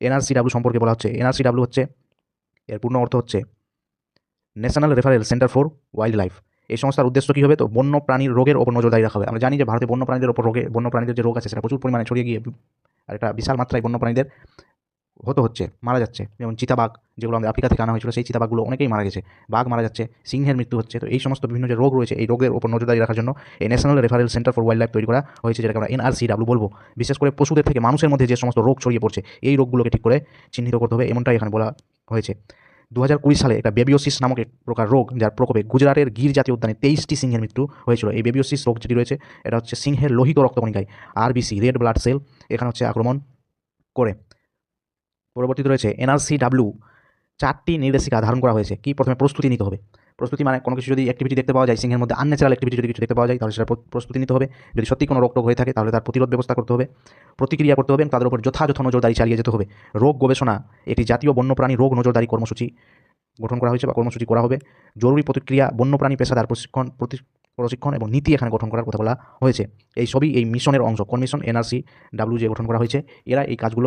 এনআরসিডাব্লিউ সম্পর্কে বলা হচ্ছে। এনআরসিডাব্লিউ হচ্ছে, এর পূর্ণ অর্থ হচ্ছে national referral centre for wild life. এই সংস্থার উদ্দেশ্য কী হবে? তো বন্য প্রাণীর রোগের ওপর নজরদারি রাখা হবে। আমরা জানি যে ভারতে বন্য প্রাণীদের ওপর বন্য প্রাণীদের যে রোগ আছে সেটা প্রচুর পরিমাণে ছড়িয়ে গিয়ে আর একটা বিশাল মাত্রায় বন্য প্রাণীদের হচ্ছে, মারা যাচ্ছে। যেমন চিতাবাঘ, যেগুলো আমাদের আফ্রিকা থেকে আনা হয়েছিল, সেই চিতাবাঘগুলো অনেকেই মারা গেছে। বাঘ মারা যাচ্ছে, সিংহের মৃত্যু হচ্ছে। তো এই সমস্ত বিভিন্ন যে রোগ রয়েছে, এই রোগের ওপর নজরদারি রাখার জন্য এই national referral centre for wild life তৈরি করা হয়েছে, যেটাকে আমরা এনআরসিডাব্লিউ বলবো। বিশেষ করে পশুদের থেকে মানুষের মধ্যে যে সমস্ত রোগ ছড়িয়ে পড়ছে, এই রোগগুলোকে ঠিক করে চিহ্নিত করতে হবে, এমনটাই এখানে বলা হয়েছে। 2020 সালে একটা বেবিওসিস নামক এক প্রকার রোগ, যার প্রকোপে গুজরাটের গির জাতীয় উদ্যানে 23টি সিংহের মৃত্যু হয়েছিল। এই বেবিওসিস রোগ যেটি রয়েছে, এটা হচ্ছে সিংহের লোহিত রক্তকণিকায়, আরবিসি, রেড ব্লাড সেল, এখানে হচ্ছে আক্রমণ করে। পরবর্তীতে রয়েছে এনআরসিডাব্লিউ 4টি নির্দেশিকা ধারণ করা হয়েছে। কি? প্রথমে প্রস্তুতি নিতে হবে। প্রস্তুতি মানে কোনো কিছু যদি অ্যাক্টিভিটি দেখতে পাওয়া যায়, সিংহের মধ্যে আনন্যাচারাল অ্যাক্টিভিটি যদি কিছু দেখতে পাওয়া যায়, তাহলে সেটা প্রস্তুতি নিতে হবে। যদি সত্যি কোনো রোগ হয়ে থাকে, তাহলে তার প্রতিরোধ ব্যবস্থা করতে হবে, প্রতিক্রিয়া করতে হবে, এবং তাদের উপর যথাযথ নজরদারি চালিয়ে যেতে হবে। রোগ গবেষণা, একটি জাতীয় বন্যপ্রাণী রোগ নজরদারি কর্মসূচি গঠন করা হয়েছে বা কর্মসূচি করা হবে। জরুরি প্রতিক্রিয়া, বন্যপ্রাণী পেশাদার প্রশিক্ষণ এবং নীতি এখানে গঠন করার কথা বলা হয়েছে। এই সবই এই মিশনের অংশ। কোন মিশন? এনআরসিডাব্লিউ যে গঠন করা হয়েছে, এরা এই কাজগুলো